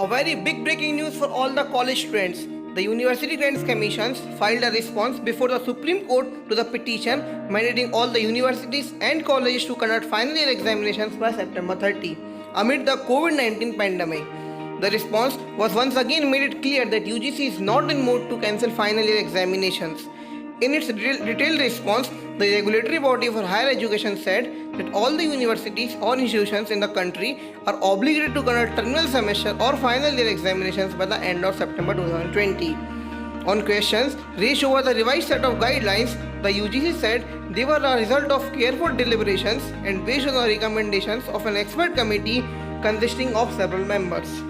A very big breaking news for all the college students. The University Grants Commissions filed a response before the Supreme Court to the petition mandating all the universities and colleges to conduct final year examinations by September 30 amid the COVID-19 pandemic. The response was once again made it clear that UGC is not in mood to cancel final year examinations. In its detailed response, the regulatory body for higher education said that all the universities or institutions in the country are obligated to conduct terminal semester or final year examinations by the end of September 2020. On questions raised over the revised set of guidelines, the UGC said they were a result of careful deliberations and based on the recommendations of an expert committee consisting of several members.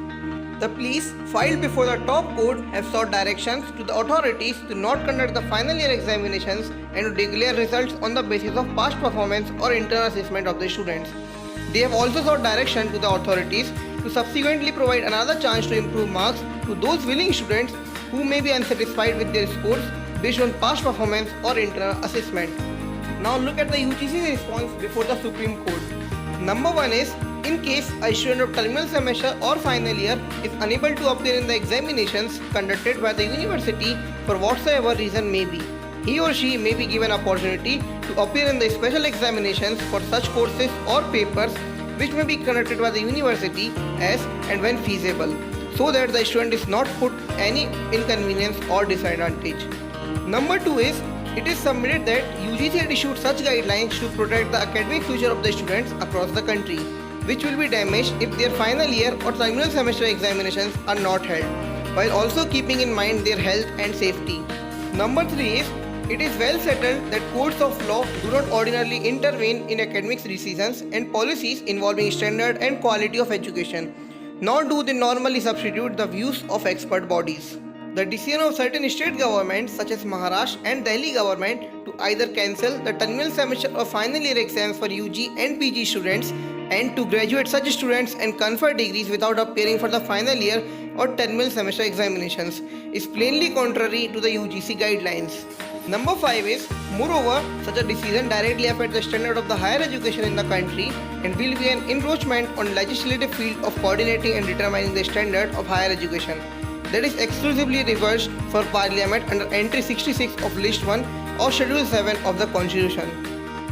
The pleas filed before the top court have sought directions to the authorities to not conduct the final year examinations and to declare results on the basis of past performance or internal assessment of the students. They have also sought direction to the authorities to subsequently provide another chance to improve marks to those willing students who may be unsatisfied with their scores based on past performance or internal assessment. Now look at the UGC's response before the Supreme Court. Number 1 is, in case a student of terminal semester or final year is unable to appear in the examinations conducted by the university for whatsoever reason may be, he or she may be given opportunity to appear in the special examinations for such courses or papers which may be conducted by the university as and when feasible, so that the student is not put any inconvenience or disadvantage. Number 2 is, it is submitted that UGC had issued such guidelines to protect the academic future of the students across the country, which will be damaged if their final year or terminal semester examinations are not held, while also keeping in mind their health and safety. Number 3 is, it is well settled that courts of law do not ordinarily intervene in academic decisions and policies involving standard and quality of education, nor do they normally substitute the views of expert bodies. The decision of certain state governments such as Maharashtra and Delhi government to either cancel the terminal semester or final year exams for UG and PG students and to graduate such students and confer degrees without appearing for the final year or terminal semester examinations is plainly contrary to the UGC guidelines. Number 5 is, moreover, such a decision directly affects the standard of the higher education in the country and will be an encroachment on legislative field of coordinating and determining the standard of higher education that is exclusively reserved for Parliament under Entry 66 of List 1 or Schedule 7 of the Constitution.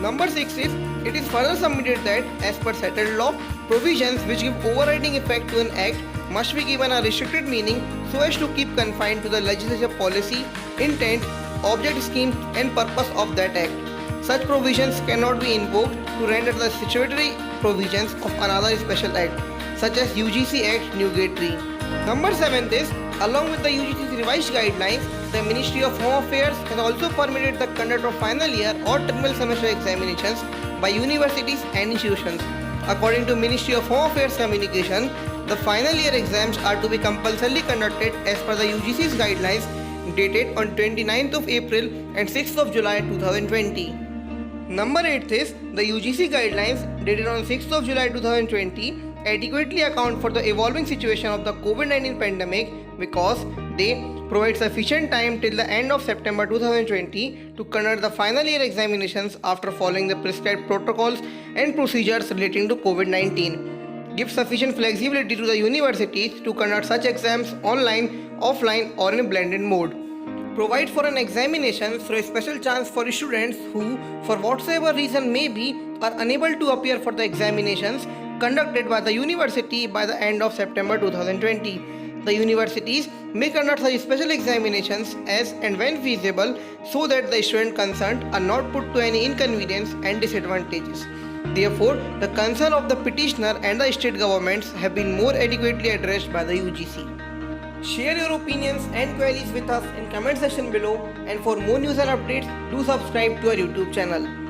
Number 6 is, it is further submitted that, as per settled law, provisions which give overriding effect to an act must be given a restricted meaning so as to keep confined to the legislative policy, intent, object, scheme and purpose of that act. Such provisions cannot be invoked to render the statutory provisions of another special act, such as UGC Act Nugatory. Number 7 is, along with the UGC's revised guidelines, the Ministry of Home Affairs has also permitted the conduct of final year or terminal semester examinations by universities and institutions. According to Ministry of Home Affairs communication, the final year exams are to be compulsorily conducted as per the UGC's guidelines dated on 29th of April and 6th of July 2020. Number 8 is, the UGC guidelines dated on 6th of July 2020 adequately account for the evolving situation of the COVID-19 pandemic because they provide sufficient time till the end of September 2020 to conduct the final year examinations after following the prescribed protocols and procedures relating to COVID-19. Give sufficient flexibility to the universities to conduct such exams online, offline or in a blended mode. Provide for an examination through a special chance for students who, for whatsoever reason may be, are unable to appear for the examinations conducted by the university by the end of September 2020. The universities may conduct such special examinations as and when feasible so that the student concerned are not put to any inconvenience and disadvantages. Therefore, the concern of the petitioner and the state governments have been more adequately addressed by the UGC. Share your opinions and queries with us in comment section below, and for more news and updates, do subscribe to our YouTube channel.